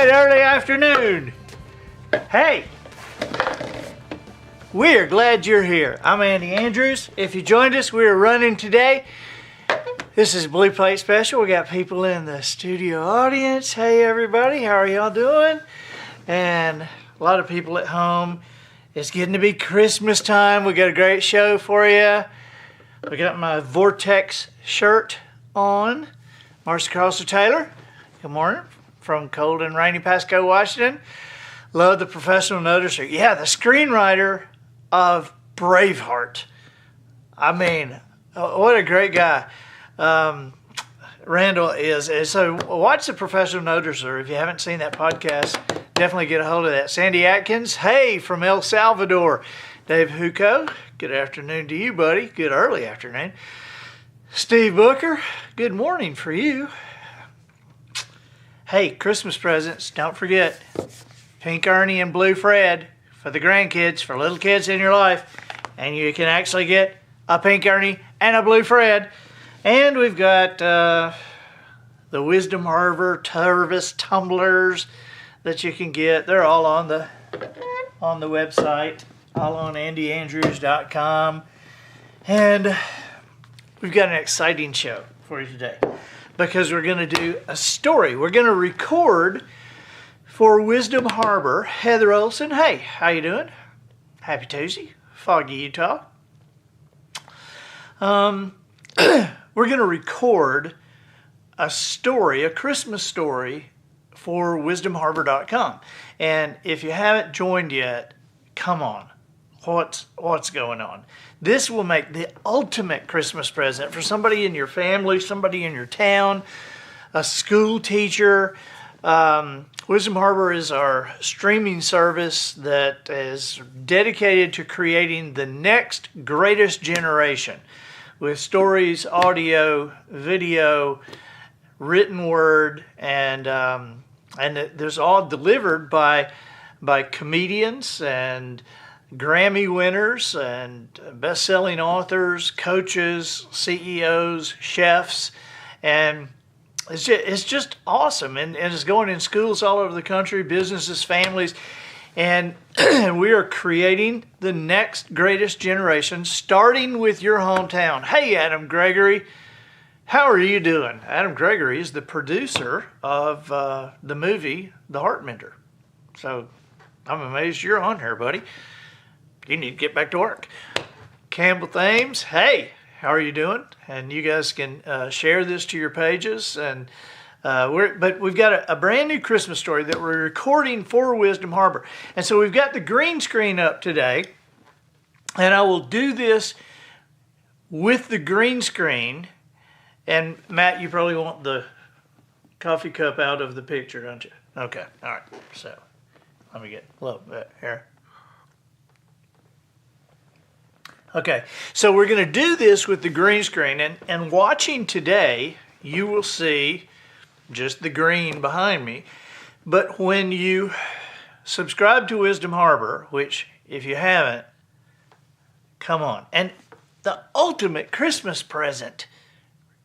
right, early afternoon. Hey, we are glad you're here. I'm Andy Andrews. If you joined us, we are running today. This is Blue Plate Special. We got people in the studio audience. Hey, everybody, how are y'all doing? And a lot of people at home. It's getting to be Christmas time. We got a great show for you. I got my Vortex shirt on. Marcy Crosser Taylor, good morning, from cold and rainy Pasco, Washington. Love the professional noticer. Yeah, the screenwriter of Braveheart. I mean, what a great guy. Randall is. So watch the professional noticer. If you haven't seen that podcast, definitely get a hold of that. Sandy Atkins, hey, from El Salvador. Dave Huco, good afternoon to you, buddy. Good early afternoon. Steve Booker, good morning for you. Hey, Christmas presents, don't forget. Pink Ernie and Blue Fred for the grandkids, for little kids in your life. And you can actually get a Pink Ernie and a Blue Fred. And we've got the Wisdom Harbor Tervis tumblers that you can get. They're all on the website, all on andyandrews.com. And we've got an exciting show for you today because we're going to do a story. We're going to record for Wisdom Harbor. Heather Olson, hey, how you doing? Happy Tuesday, foggy Utah. We're going to record a story, a Christmas story for wisdomharbor.com. And if you haven't joined yet, come on. What's going on? This will make the ultimate Christmas present for somebody in your family, somebody in your town, a school teacher. Wisdom Harbor is our streaming service that is dedicated to creating the next greatest generation with stories, audio, video, written word, and there's all delivered by comedians and Grammy winners and best-selling authors, coaches, CEOs, chefs, and it's just awesome. And it's going in schools all over the country, businesses, families, and we are creating the next greatest generation, starting with your hometown. Hey, Adam Gregory, how are you doing? Adam Gregory is the producer of the movie The Heartmender. So I'm amazed you're on here, buddy. You need to get back to work. Campbell Thames, hey, how are you doing? And you guys can share this to your pages. And but we've got a brand new Christmas story that we're recording for Wisdom Harbor. And so we've got the green screen up today. And I will do this with the green screen. And Matt, you probably want the coffee cup out of the picture, don't you? Okay, all right. So let me get a little bit here. Okay, so we're going to do this with the green screen, and watching today, you will see just the green behind me. But when you subscribe to Wisdom Harbor, which if you haven't, come on. And the ultimate Christmas present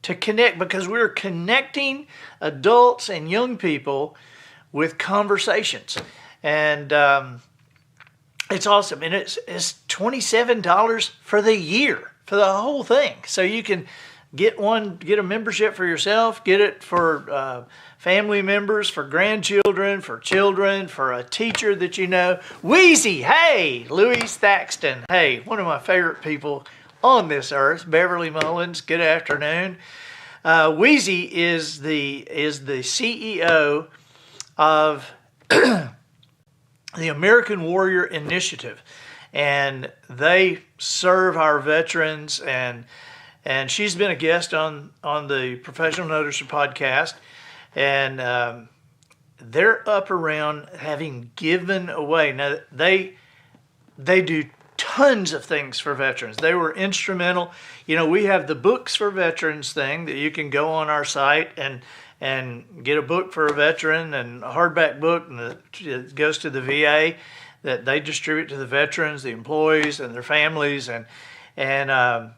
to connect, because we're connecting adults and young people with conversations. And it's awesome, and it's $27 for the year, for the whole thing. So you can get a membership for yourself, get it for family members, for grandchildren, for children, for a teacher that you know. Wheezy, hey, Louise Thaxton, hey, one of my favorite people on this earth. Beverly Mullins, good afternoon. Wheezy is the CEO of the American Warrior Initiative, and they serve our veterans, and she's been a guest on the Professional Noticer podcast, and they're up around having given away. Now they do tons of things for veterans. They were instrumental. You know, we have the Books for Veterans thing that you can go on our site and get a book for a veteran, and a hardback book, and it goes to the VA that they distribute to the veterans, the employees, and their families. And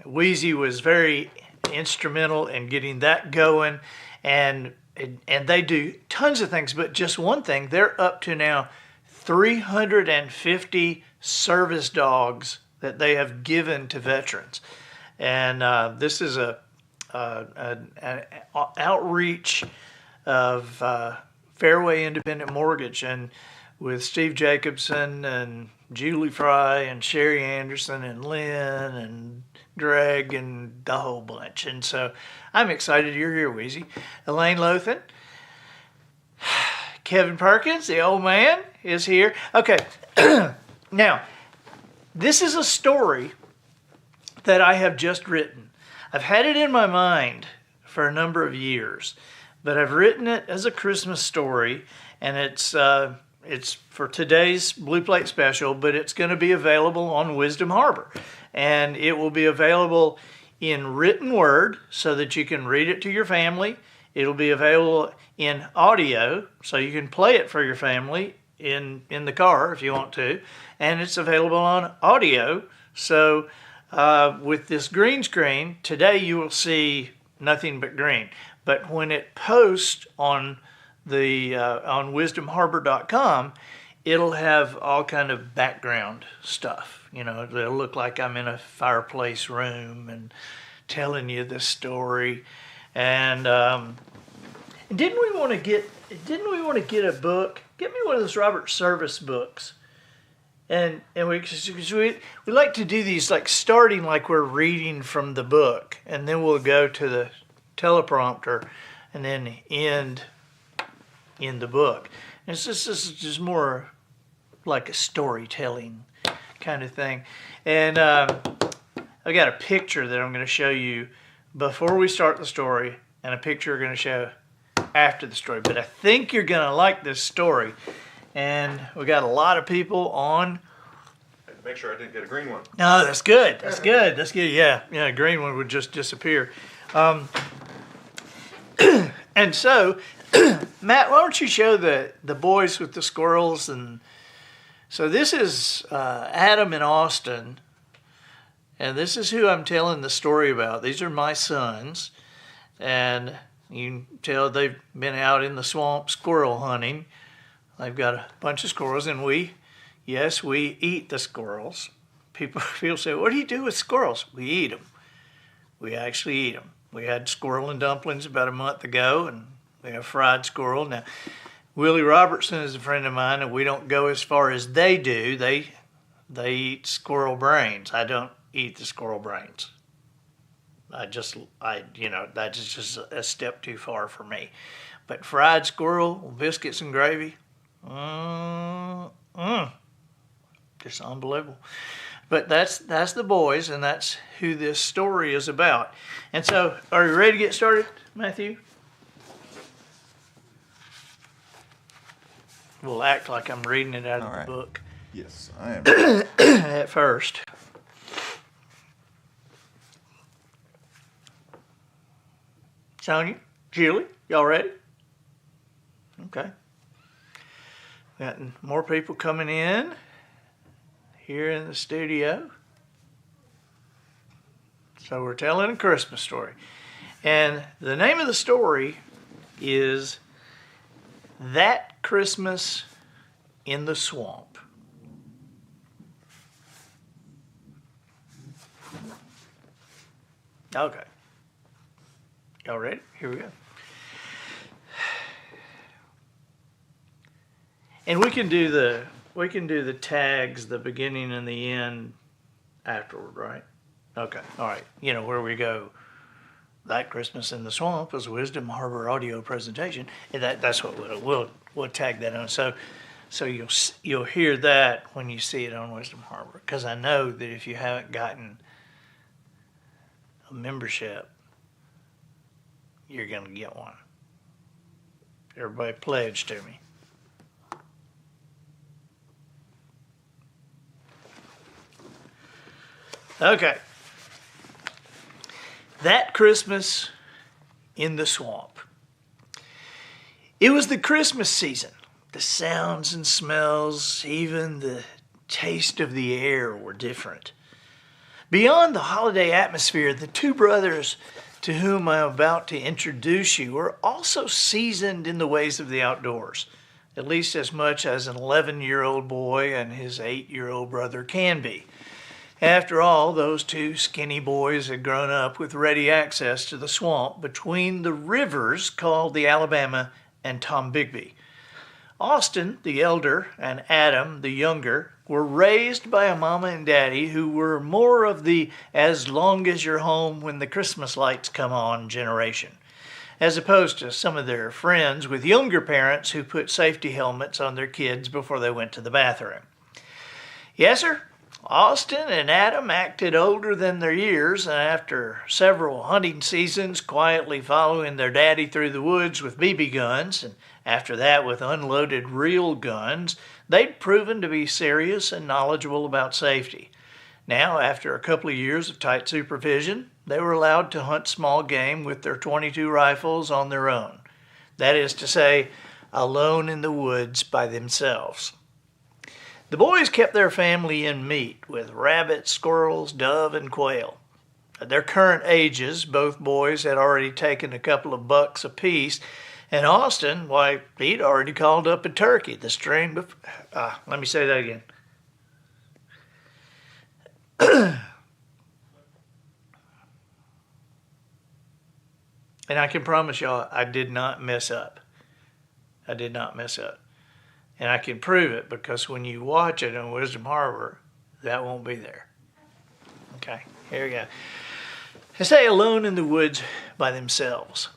Wheezy was very instrumental in getting that going. And and they do tons of things, but just one thing, they're up to now 350 service dogs that they have given to veterans. And this is an outreach of Fairway Independent Mortgage, and with Steve Jacobson and Julie Fry and Sherry Anderson and Lynn and Greg and the whole bunch. And so I'm excited you're here, Wheezy. Elaine Lothan. Kevin Perkins, the old man, is here. Okay, now, this is a story that I have just written. I've had it in my mind for a number of years, but I've written it as a Christmas story, and it's for today's Blue Plate special, but it's going to be available on Wisdom Harbor. And it will be available in written word so that you can read it to your family. It'll be available in audio so you can play it for your family in the car if you want to. And it's available on audio. So with this green screen, today you will see nothing but green. But when it posts on on wisdomharbor.com, it'll have all kind of background stuff. You know, it'll look like I'm in a fireplace room and telling you this story. And didn't we want to get a book? Get me one of those Robert Service books. And we like to do these like starting like we're reading from the book, and then we'll go to the teleprompter and then end in the book. And this is just more like a storytelling kind of thing. And I got a picture that I'm going to show you before we start the story, and a picture I'm going to show after the story. But I think you're going to like this story. And we got a lot of people on. Make sure I didn't get a green one. No, that's good. That's good. That's good. Yeah, a green one would just disappear. And so, Matt, why don't you show the boys with the squirrels? And so this is Adam and Austin, and this is who I'm telling the story about. These are my sons, and you can tell they've been out in the swamp squirrel hunting. They've got a bunch of squirrels, and we eat the squirrels. People say, what do you do with squirrels? We eat them. We actually eat them. We had squirrel and dumplings about a month ago, and we have fried squirrel. Now, Willie Robertson is a friend of mine, and we don't go as far as they do. They eat squirrel brains. I don't eat the squirrel brains. That's just a step too far for me. But fried squirrel, biscuits and gravy, just unbelievable. But that's the boys, and that's who this story is about. And so, are you ready to get started, Matthew? We'll act like I'm reading it out of the book. Yes, I am. At first. Sonia, Julie, y'all ready? Okay. Got more people coming in here in the studio. So we're telling a Christmas story. And the name of the story is That Christmas in the Swamp. Okay. Y'all ready? Here we go. And we can do the tags, the beginning and the end afterward, right? Okay. All right. You know where we go. That Christmas in the Swamp is a Wisdom Harbor audio presentation. And that's what we'll tag that on. So you'll hear that when you see it on Wisdom Harbor, because I know that if you haven't gotten a membership, you're going to get one. Everybody pledge to me. Okay. That Christmas in the Swamp. It was the Christmas season. The sounds and smells, even the taste of the air were different. Beyond the holiday atmosphere, the two brothers to whom I am about to introduce you are also seasoned in the ways of the outdoors, at least as much as an 11-year-old boy and his 8-year-old brother can be. After all, those two skinny boys had grown up with ready access to the swamp between the rivers called the Alabama and Tombigbee. Austin, the elder, and Adam, the younger, were raised by a mama and daddy who were more of the as long as you're home when the Christmas lights come on generation, as opposed to some of their friends with younger parents who put safety helmets on their kids before they went to the bathroom. Yes, sir. Austin and Adam acted older than their years, and after several hunting seasons quietly following their daddy through the woods with BB guns, and after that with unloaded real guns, they'd proven to be serious and knowledgeable about safety. Now, after a couple of years of tight supervision, they were allowed to hunt small game with their .22 rifles on their own. That is to say, alone in the woods by themselves. The boys kept their family in meat with rabbits, squirrels, dove, and quail. At their current ages, both boys had already taken a couple of bucks apiece, and Austin, why, he'd already called up a turkey the string before. Let me say that again. And I can promise y'all, I did not mess up. I did not mess up. And I can prove it because when you watch it on Wisdom Harbor, that won't be there. Okay, here we go. They stay alone in the woods by themselves.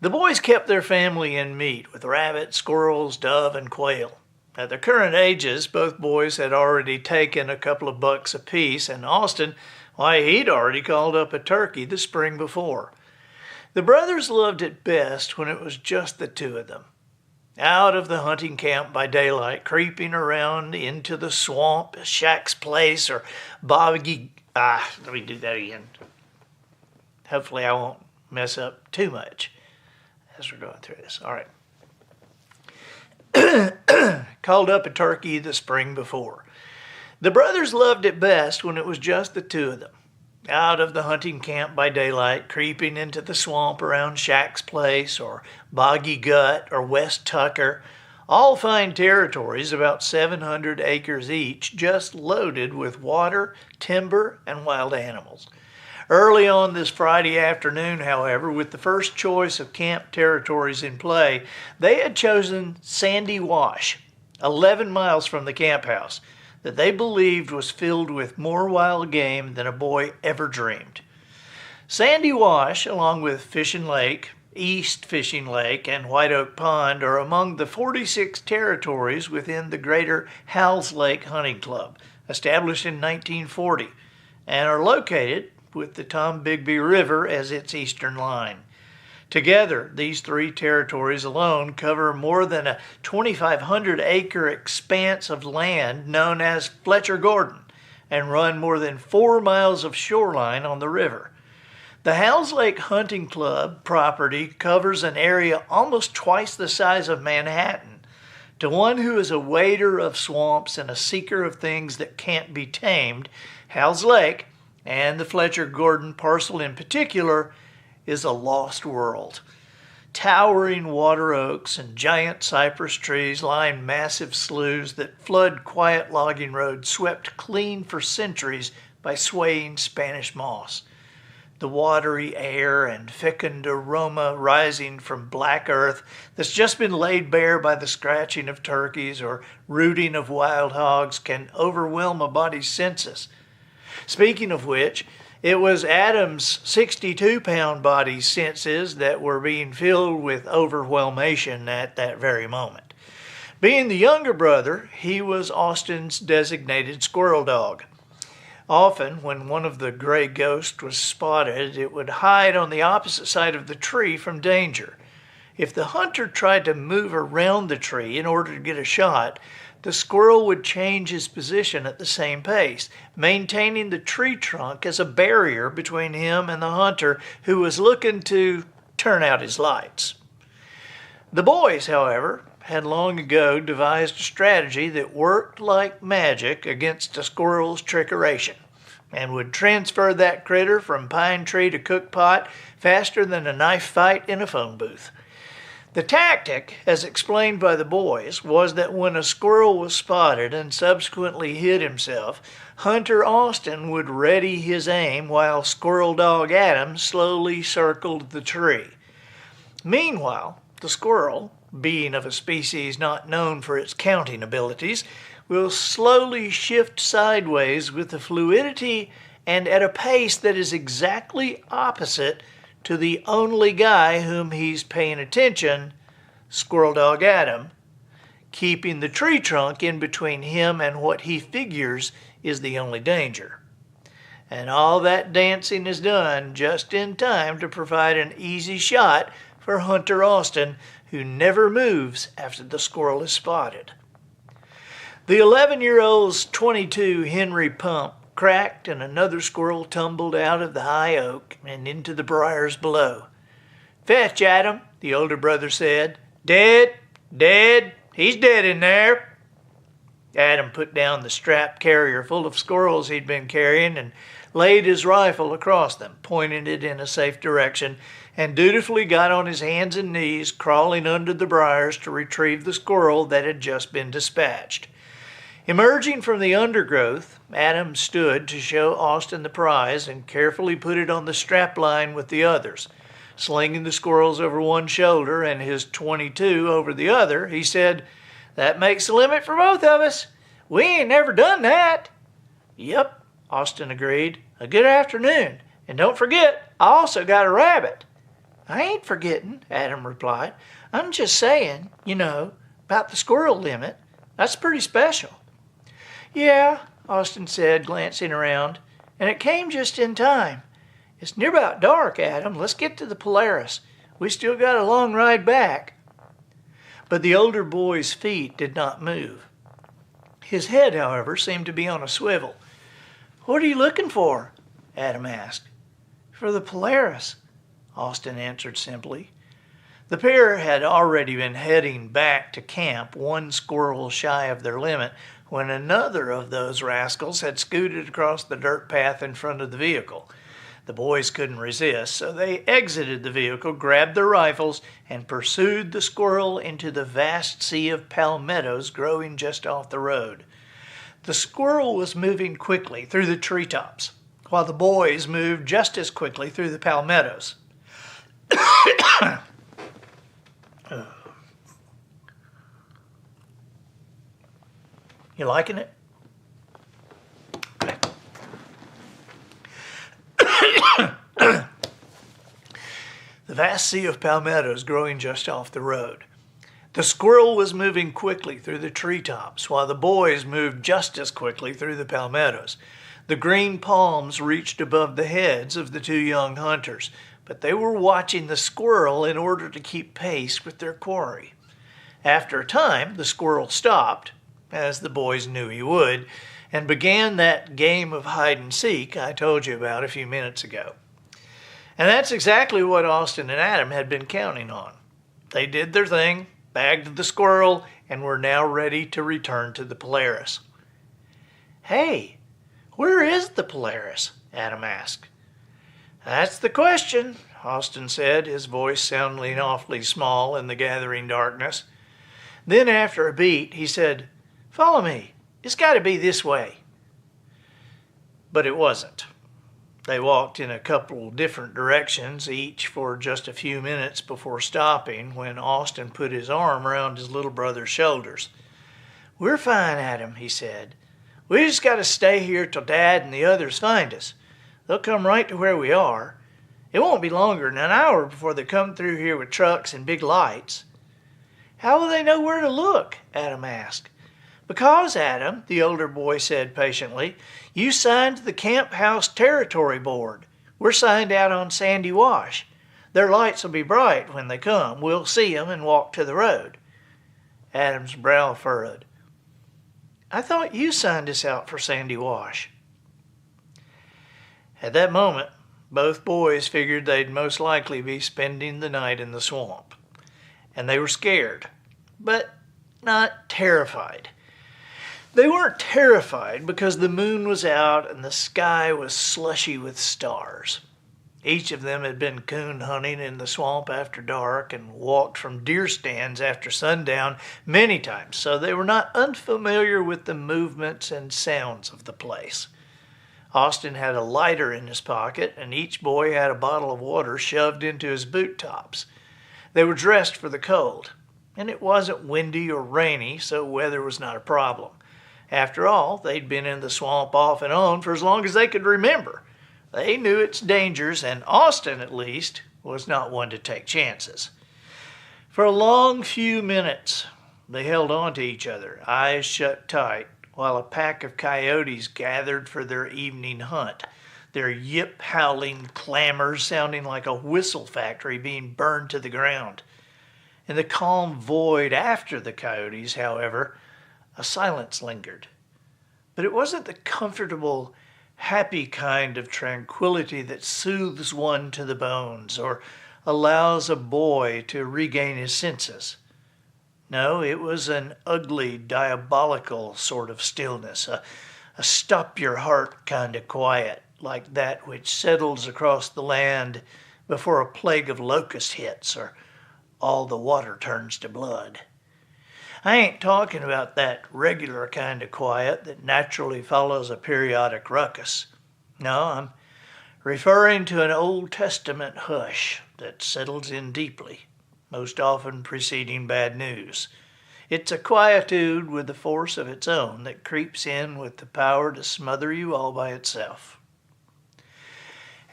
The boys kept their family in meat with rabbits, squirrels, dove, and quail. At their current ages, both boys had already taken a couple of bucks apiece, and Austin, why, he'd already called up a turkey the spring before. The brothers loved it best when it was just the two of them. Out of the hunting camp by daylight, creeping around into the swamp, Shack's Place, or Boggy... let me do that again. Hopefully I won't mess up too much as we're going through this. All right. Called up a turkey the spring before. The brothers loved it best when it was just the two of them. Out of the hunting camp by daylight, creeping into the swamp around Shack's Place or Boggy Gut or West Tucker, all fine territories about 700 acres each, just loaded with water, timber, and wild animals. Early on this Friday afternoon, however, with the first choice of camp territories in play, they had chosen Sandy Wash, 11 miles from the camp house, that they believed was filled with more wild game than a boy ever dreamed. Sandy Wash, along with Fishing Lake, East Fishing Lake, and White Oak Pond, are among the 46 territories within the Greater Howells Lake Hunting Club, established in 1940, and are located with the Tombigbee River as its eastern line. Together, these three territories alone cover more than a 2,500-acre expanse of land known as Fletcher Gordon and run more than 4 miles of shoreline on the river. The Howells Lake Hunting Club property covers an area almost twice the size of Manhattan. To one who is a wader of swamps and a seeker of things that can't be tamed, Howells Lake, and the Fletcher Gordon parcel in particular, is a lost world. Towering water oaks and giant cypress trees line massive sloughs that flood quiet logging roads swept clean for centuries by swaying Spanish moss. The watery air and fecund aroma rising from black earth that's just been laid bare by the scratching of turkeys or rooting of wild hogs can overwhelm a body's senses. Speaking of which, it was Adam's 62-pound body's senses that were being filled with overwhelmation at that very moment. Being the younger brother, he was Austin's designated squirrel dog. Often, when one of the gray ghosts was spotted, it would hide on the opposite side of the tree from danger. If the hunter tried to move around the tree in order to get a shot, the squirrel would change his position at the same pace, maintaining the tree trunk as a barrier between him and the hunter who was looking to turn out his lights. The boys, however, had long ago devised a strategy that worked like magic against a squirrel's trickeration. and would transfer that critter from pine tree to cook pot faster than a knife fight in a phone booth. The tactic, as explained by the boys, was that when a squirrel was spotted and subsequently hid himself, Hunter Austin would ready his aim while Squirrel Dog Adam slowly circled the tree. Meanwhile, the squirrel, being of a species not known for its counting abilities, will slowly shift sideways with a fluidity and at a pace that is exactly opposite to the only guy whom he's paying attention, Squirrel Dog Adam, keeping the tree trunk in between him and what he figures is the only danger. And all that dancing is done just in time to provide an easy shot for Hunter Austin, who never moves after the squirrel is spotted. The 11-year-old's .22 Henry pump cracked and another squirrel tumbled out of the high oak and into the briars below. "Fetch, Adam," the older brother said. "Dead, dead, he's dead in there." Adam put down the strap carrier full of squirrels he'd been carrying and laid his rifle across them, pointing it in a safe direction, and dutifully got on his hands and knees, crawling under the briars to retrieve the squirrel that had just been dispatched. Emerging from the undergrowth, Adam stood to show Austin the prize and carefully put it on the strap line with the others. Slinging the squirrels over one shoulder and his .22 over the other, he said, "That makes the limit for both of us. We ain't never done that." "Yep," Austin agreed. "A good afternoon. And don't forget, I also got a rabbit." "I ain't forgetting," Adam replied. "I'm just saying, about the squirrel limit. That's pretty special." "Yeah," Austin said, glancing around, "and it came just in time. It's near about dark, Adam. Let's get to the Polaris. We still got a long ride back." But the older boy's feet did not move. His head, however, seemed to be on a swivel. "What are you looking for?" Adam asked. "For the Polaris," Austin answered simply. The pair had already been heading back to camp, one squirrel shy of their limit, when another of those rascals had scooted across the dirt path in front of the vehicle. The boys couldn't resist, so they exited the vehicle, grabbed their rifles, and pursued the squirrel into the vast sea of palmettos growing just off the road. The squirrel was moving quickly through the treetops, while the boys moved just as quickly through the palmettos. You liking it? The vast sea of palmettos growing just off the road. The squirrel was moving quickly through the treetops, while the boys moved just as quickly through the palmettos. The green palms reached above the heads of the two young hunters, but they were watching the squirrel in order to keep pace with their quarry. After a time, the squirrel stopped, as the boys knew he would, and began that game of hide and seek I told you about a few minutes ago. And that's exactly what Austin and Adam had been counting on. They did their thing, bagged the squirrel, and were now ready to return to the Polaris. "Hey, where is the Polaris?" Adam asked. "That's the question," Austin said, his voice sounding awfully small in the gathering darkness. Then after a beat, he said, "Follow me. It's got to be this way." But it wasn't. They walked in a couple different directions, each for just a few minutes before stopping, when Austin put his arm around his little brother's shoulders. "We're fine, Adam," he said. "We just got to stay here till Dad and the others find us. They'll come right to where we are. It won't be longer than an hour before they come through here with trucks and big lights." "How will they know where to look?" Adam asked. "Because, Adam," the older boy said patiently, "you signed the Camp House Territory Board. We're signed out on Sandy Wash. Their lights will be bright when they come. We'll see them and walk to the road." Adam's brow furrowed. "I thought you signed us out for Sandy Wash." At that moment, both boys figured they'd most likely be spending the night in the swamp. And they were scared, but not terrified. They weren't terrified because the moon was out and the sky was slushy with stars. Each of them had been coon hunting in the swamp after dark and walked from deer stands after sundown many times, so they were not unfamiliar with the movements and sounds of the place. Austin had a lighter in his pocket, and each boy had a bottle of water shoved into his boot tops. They were dressed for the cold, and it wasn't windy or rainy, so weather was not a problem. After all, they'd been in the swamp off and on for as long as they could remember. They knew its dangers, and Austin, at least, was not one to take chances. For a long few minutes, they held on to each other, eyes shut tight, while a pack of coyotes gathered for their evening hunt, their yip-howling clamors sounding like a whistle factory being burned to the ground. In the calm void after the coyotes, however, a silence lingered. But it wasn't the comfortable, happy kind of tranquility that soothes one to the bones or allows a boy to regain his senses. No, it was an ugly, diabolical sort of stillness, a stop-your-heart kind of quiet, like that which settles across the land before a plague of locusts hits or all the water turns to blood. I ain't talking about that regular kind of quiet that naturally follows a periodic ruckus. No, I'm referring to an Old Testament hush that settles in deeply, most often preceding bad news. It's a quietude with a force of its own that creeps in with the power to smother you all by itself.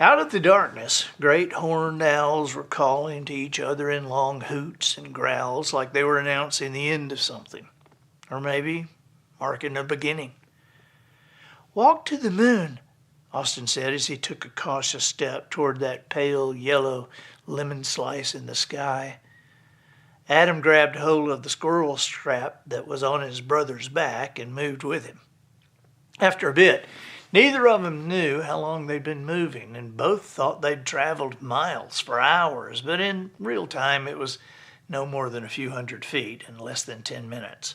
Out of the darkness, great horned owls were calling to each other in long hoots and growls like they were announcing the end of something, or maybe marking a beginning. "Walk to the moon," Austin said as he took a cautious step toward that pale yellow lemon slice in the sky. Adam grabbed hold of the squirrel strap that was on his brother's back and moved with him. After a bit, neither of them knew how long they'd been moving, and both thought they'd traveled miles for hours, but in real time it was no more than a few hundred feet in less than 10 minutes.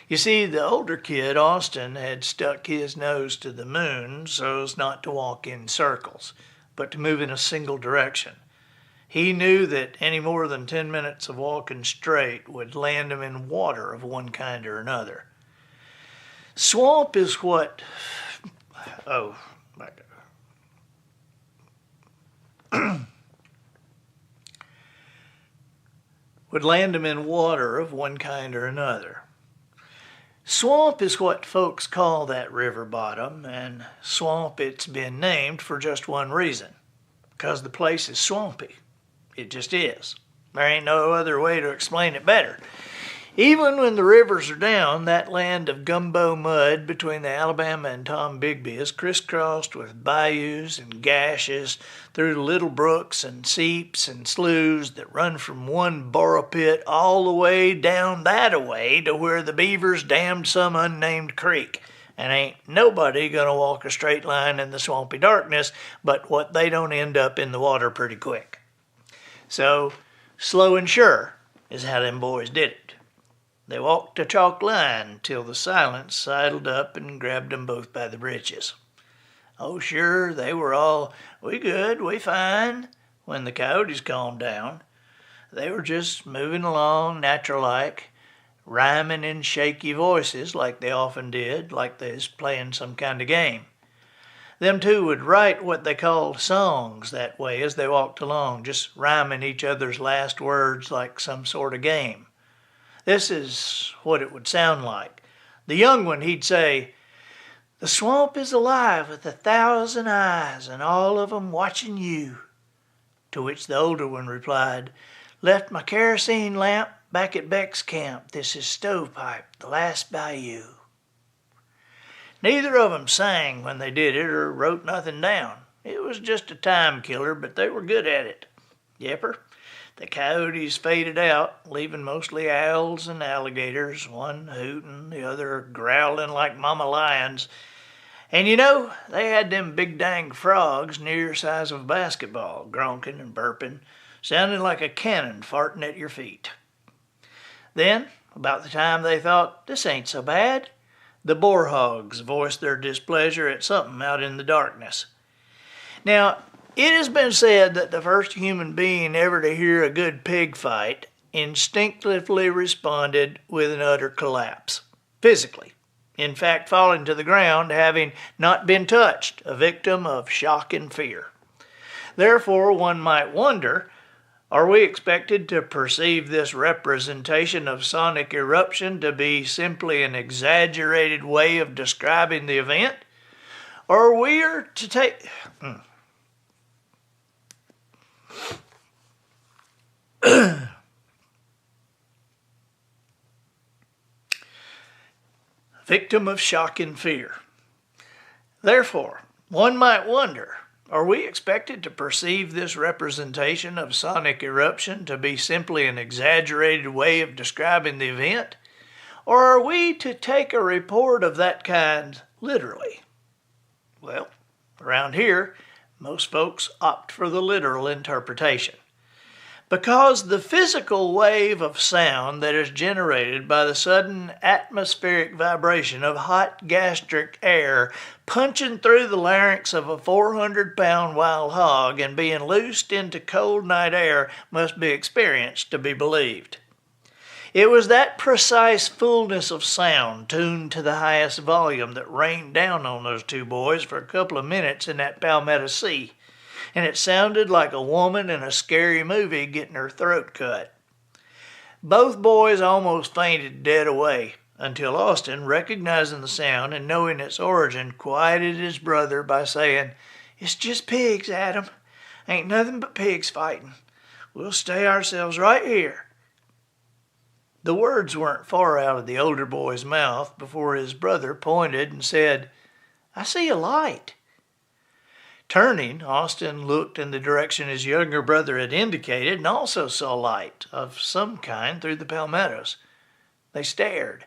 You see, the older kid, Austin, had stuck his nose to the moon so as not to walk in circles, but to move in a single direction. He knew that any more than 10 minutes of walking straight would land him in water of one kind or another. Swamp is what... Oh, my God. Would land him in water of one kind or another. Swamp is what folks call that river bottom, and swamp it's been named for just one reason. Because the place is swampy. It just is. There ain't no other way to explain it better. Even when the rivers are down, that land of gumbo mud between the Alabama and Tombigbee is crisscrossed with bayous and gashes through little brooks and seeps and sloughs that run from one borrow pit all the way down that-a-way to where the beavers dammed some unnamed creek. And ain't nobody gonna walk a straight line in the swampy darkness but what they don't end up in the water pretty quick. So, slow and sure is how them boys did it. They walked a chalk line till the silence sidled up and grabbed them both by the breeches. Oh, sure, they were all, "We good, we fine," when the coyotes calmed down. They were just moving along natural-like, rhyming in shaky voices like they often did, like they was playing some kind of game. Them two would write what they called songs that way as they walked along, just rhyming each other's last words like some sort of game. This is what it would sound like. The young one, he'd say, "The swamp is alive with 1,000 eyes, and all of 'em watching you." To which the older one replied, "Left my kerosene lamp back at Beck's camp. This is Stovepipe, the last bayou." Neither of 'em sang when they did it or wrote nothing down. It was just a time killer, but they were good at it. Yepper. The coyotes faded out, leaving mostly owls and alligators, one hooting, the other growling like mama lions. And you know, they had them big dang frogs near size of a basketball, gronking and burping, sounding like a cannon farting at your feet. Then, about the time they thought, "This ain't so bad," The boar hogs voiced their displeasure at something out in the darkness. Now, it has been said that the first human being ever to hear a good pig fight instinctively responded with an utter collapse, physically. In fact, falling to the ground, having not been touched, a victim of shock and fear. Therefore, one might wonder, are we expected to perceive this representation of sonic eruption to be simply an exaggerated way of describing the event? Or are we to take... Victim of shock and fear. Therefore, one might wonder, are we expected to perceive this representation of sonic eruption to be simply an exaggerated way of describing the event? Or are we to take a report of that kind literally? Well, around here, most folks opt for the literal interpretation. Because the physical wave of sound that is generated by the sudden atmospheric vibration of hot gastric air punching through the larynx of a 400-pound wild hog and being loosed into cold night air must be experienced to be believed. It was that precise fullness of sound, tuned to the highest volume, that rained down on those two boys for a couple of minutes in that Palmetto Sea. And it sounded like a woman in a scary movie getting her throat cut. Both boys almost fainted dead away until Austin, recognizing the sound and knowing its origin, quieted his brother by saying, "It's just pigs, Adam. Ain't nothing but pigs fighting. We'll stay ourselves right here." The words weren't far out of the older boy's mouth before his brother pointed and said, "I see a light." Turning, Austin looked in the direction his younger brother had indicated and also saw light of some kind through the palmettos. They stared.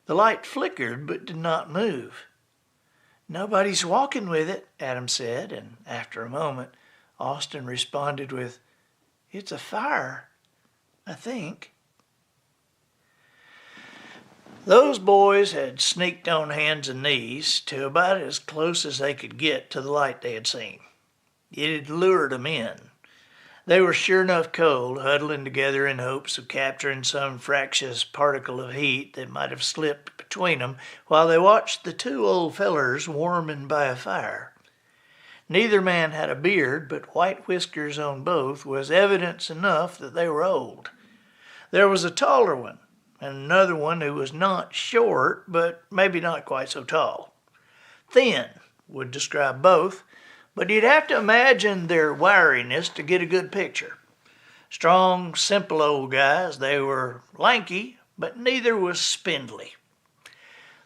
The light flickered but did not move. "Nobody's walking with it," Adam said, and after a moment, Austin responded with, "It's a fire, I think." Those boys had sneaked on hands and knees to about as close as they could get to the light they had seen. It had lured them in. They were sure enough cold, huddling together in hopes of capturing some fractious particle of heat that might have slipped between them while they watched the two old fellers warming by a fire. Neither man had a beard, but white whiskers on both was evidence enough that they were old. There was a taller one, and another one who was not short, but maybe not quite so tall. Thin would describe both, but you'd have to imagine their wiriness to get a good picture. Strong, simple old guys, they were lanky, but neither was spindly.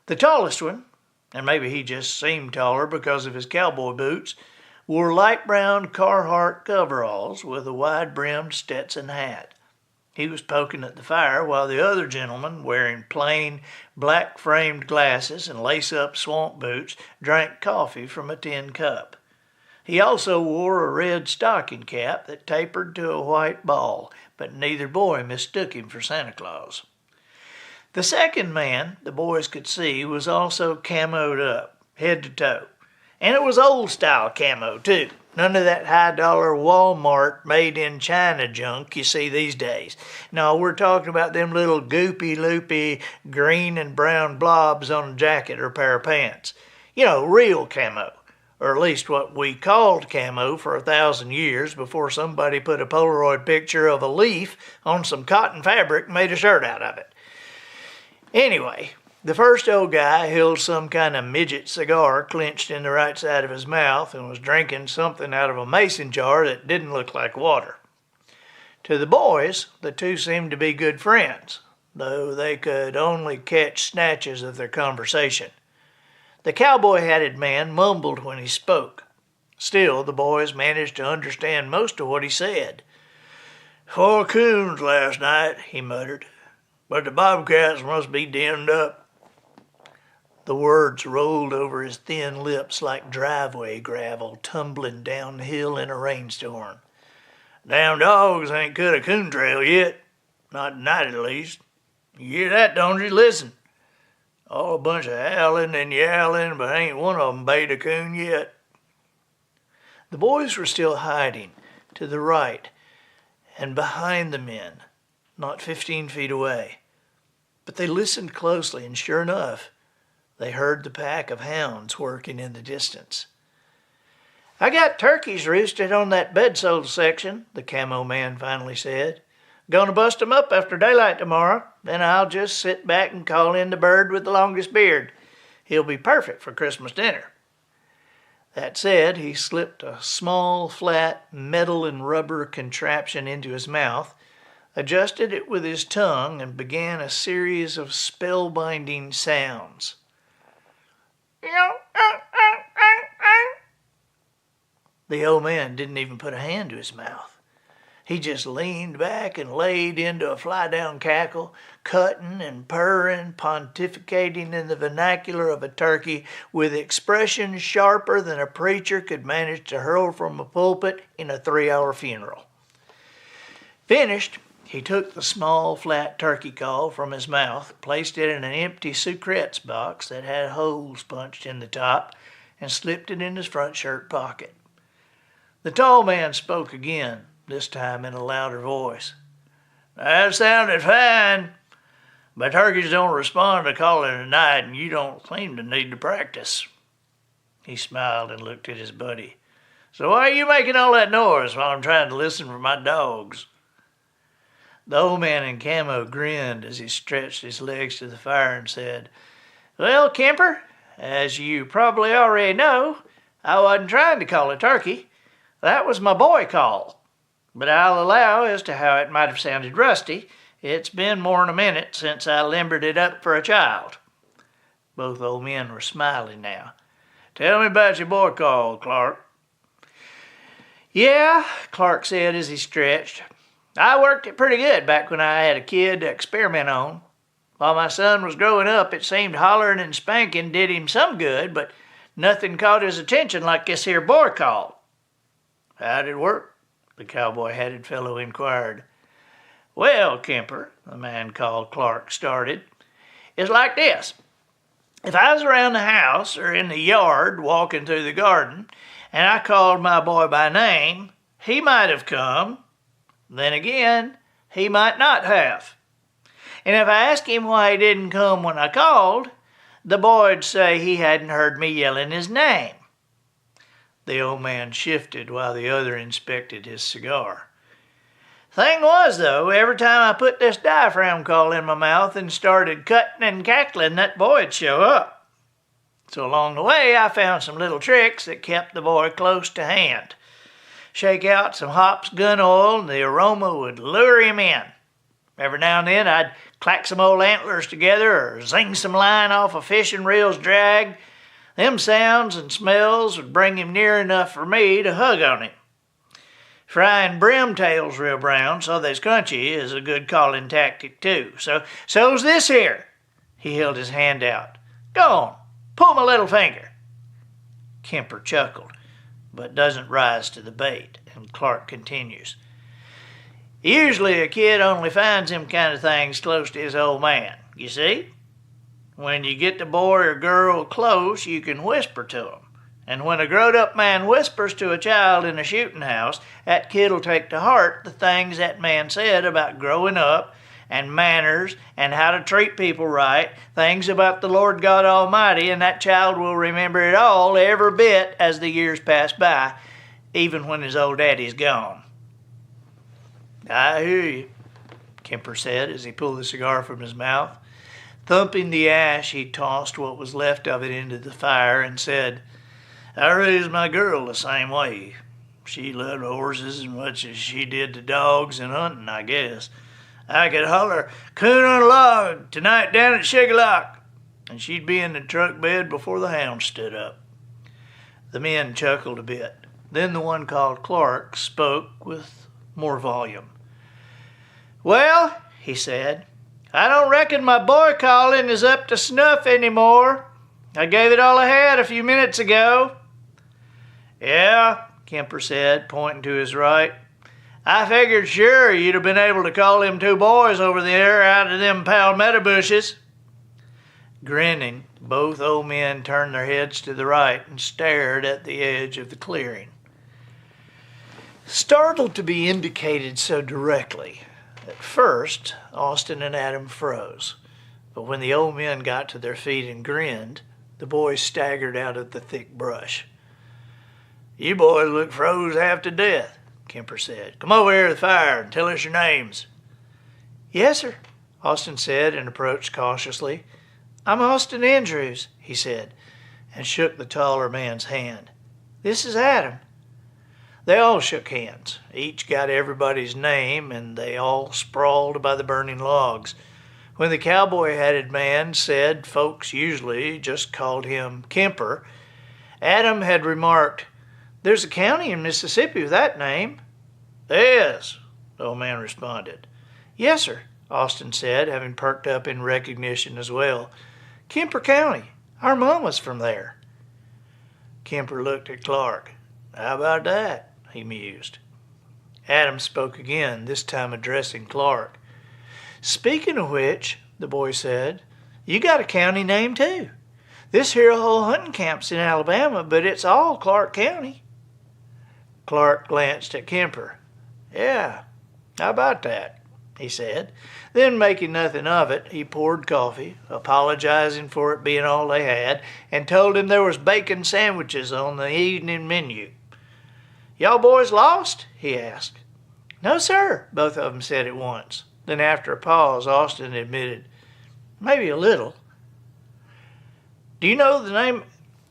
The tallest one, and maybe he just seemed taller because of his cowboy boots, wore light brown Carhartt coveralls with a wide-brimmed Stetson hat. He was poking at the fire while the other gentleman, wearing plain, black-framed glasses and lace-up swamp boots, drank coffee from a tin cup. He also wore a red stocking cap that tapered to a white ball, but neither boy mistook him for Santa Claus. The second man, the boys could see, was also camoed up, head to toe. And it was old-style camo, too. None of that high-dollar Walmart made-in-China junk you see these days. No, we're talking about them little goopy-loopy green and brown blobs on a jacket or pair of pants. You know, real camo. Or at least what we called camo for 1,000 years before somebody put a Polaroid picture of a leaf on some cotton fabric and made a shirt out of it. Anyway, the first old guy held some kind of midget cigar clenched in the right side of his mouth and was drinking something out of a mason jar that didn't look like water. To the boys, the two seemed to be good friends, though they could only catch snatches of their conversation. The cowboy-hatted man mumbled when he spoke. Still, the boys managed to understand most of what he said. "4 coons last night," he muttered, "but the bobcats must be denned up." The words rolled over his thin lips like driveway gravel tumbling downhill in a rainstorm. "Damn dogs ain't cut a coon trail yet. Not tonight, at least. You hear that, don't you? Listen." All a bunch of howling and yowling, but ain't one of 'em bait a coon yet. The boys were still hiding to the right and behind the men, not 15 feet away. But they listened closely, and sure enough, they heard the pack of hounds working in the distance. "I got turkeys roosted on that bedsole section," the camo man finally said. "Gonna bust 'em up after daylight tomorrow. Then I'll just sit back and call in the bird with the longest beard. He'll be perfect for Christmas dinner." That said, he slipped a small, flat, metal and rubber contraption into his mouth, adjusted it with his tongue, and began a series of spellbinding sounds. The old man didn't even put a hand to his mouth. He just leaned back and laid into a fly-down cackle, cutting and purring, pontificating in the vernacular of a turkey with expressions sharper than a preacher could manage to hurl from a pulpit in a 3-hour funeral. Finished, he took the small, flat turkey call from his mouth, placed it in an empty Sucrets box that had holes punched in the top, and slipped it in his front shirt pocket. The tall man spoke again, this time in a louder voice. "That sounded fine, but turkeys don't respond to calling at night, and you don't seem to need to practice." He smiled and looked at his buddy. "So why are you making all that noise while I'm trying to listen for my dogs?" The old man in camo grinned as he stretched his legs to the fire and said, "Well, Kemper, as you probably already know, I wasn't trying to call a turkey. That was my boy call. But I'll allow as to how it might have sounded rusty. It's been more'n a minute since I limbered it up for a child." Both old men were smiling now. "Tell me about your boy call, Clark." "Yeah," Clark said as he stretched. "I worked it pretty good back when I had a kid to experiment on. While my son was growing up, it seemed hollering and spanking did him some good, but nothing caught his attention like this here boy call." "How'd it work?" the cowboy-hatted fellow inquired. "Well, Kemper," the man called Clark started, "it's like this. If I was around the house or in the yard walking through the garden, and I called my boy by name, he might have come. Then again, he might not have. And if I asked him why he didn't come when I called, the boy'd say he hadn't heard me yelling his name." The old man shifted while the other inspected his cigar. "Thing was, though, every time I put this diaphragm call in my mouth and started cutting and cackling, that boy'd show up. So along the way, I found some little tricks that kept the boy close to hand. Shake out some hops gun oil and the aroma would lure him in. Every now and then, I'd clack some old antlers together or zing some line off a fishing reel's drag. Them sounds and smells would bring him near enough for me to hug on him. Frying brim tails real brown so they's crunchy is a good calling tactic too. So's this here." He held his hand out. "Go on, pull my little finger." Kemper chuckled, but doesn't rise to the bait, and Clark continues. "Usually a kid only finds them kind of things close to his old man, you see? When you get the boy or girl close, you can whisper to them. And when a grown-up man whispers to a child in a shooting house, that kid'll take to heart the things that man said about growing up and manners and how to treat people right, things about the Lord God Almighty, and that child will remember it all every bit as the years pass by, even when his old daddy's gone." "I hear you," Kemper said as he pulled the cigar from his mouth. Thumping the ash, he tossed what was left of it into the fire and said, "I raised my girl the same way. She loved horses as much as she did the dogs and hunting, I guess. I could holler, 'Coon on a log, tonight down at Sugarlock,' and she'd be in the truck bed before the hounds stood up." The men chuckled a bit. Then the one called Clark spoke with more volume. "Well," he said, "I don't reckon my boy calling is up to snuff anymore. I gave it all I had a few minutes ago." "Yeah," Kemper said, pointing to his right. "I figured sure you'd have been able to call them 2 boys over there out of them palmetto bushes." Grinning, both old men turned their heads to the right and stared at the edge of the clearing. Startled to be indicated so directly, at first, Austin and Adam froze. But when the old men got to their feet and grinned, the boys staggered out of the thick brush. "You boys look froze half to death," Kemper said. "Come over here to the fire and tell us your names." "Yes, sir," Austin said and approached cautiously. "I'm Austin Andrews," he said, and shook the taller man's hand. "This is Adam." They all shook hands. Each got everybody's name, and they all sprawled by the burning logs. When the cowboy-hatted man said folks usually just called him Kemper, Adam had remarked, "There's a county in Mississippi with that name." "There is," the old man responded. "Yes, sir," Austin said, having perked up in recognition as well. "Kemper County. Our mom was from there." Kemper looked at Clark. "How about that?" he mused. Adam spoke again, this time addressing Clark. "Speaking of which," the boy said, "you got a county name too. This here whole hunting camp's in Alabama, but it's all Clark County." Clark glanced at Kemper. "Yeah, how about that?" he said. Then, making nothing of it, he poured coffee, apologizing for it being all they had, and told him there was bacon sandwiches on the evening menu. "Y'all boys lost?" he asked. "No, sir," both of them said at once. Then, after a pause, Austin admitted, "Maybe a little." "Do you know the name—"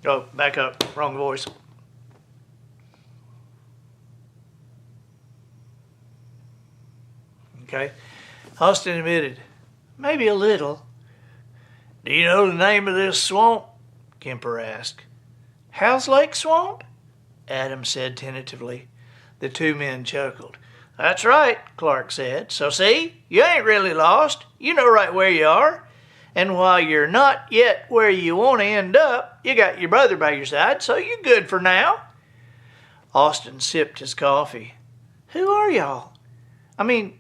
Oh, back up. Wrong voice. Okay. Austin admitted, "Maybe a little." "Do you know the name of this swamp?" Kemper asked. "How's Lake Swamp?" Adam said tentatively. The two men chuckled. "That's right," Clark said. "So see, you ain't really lost. You know right where you are. And while you're not yet where you want to end up, you got your brother by your side, so you're good for now." Austin sipped his coffee. "Who are y'all? I mean,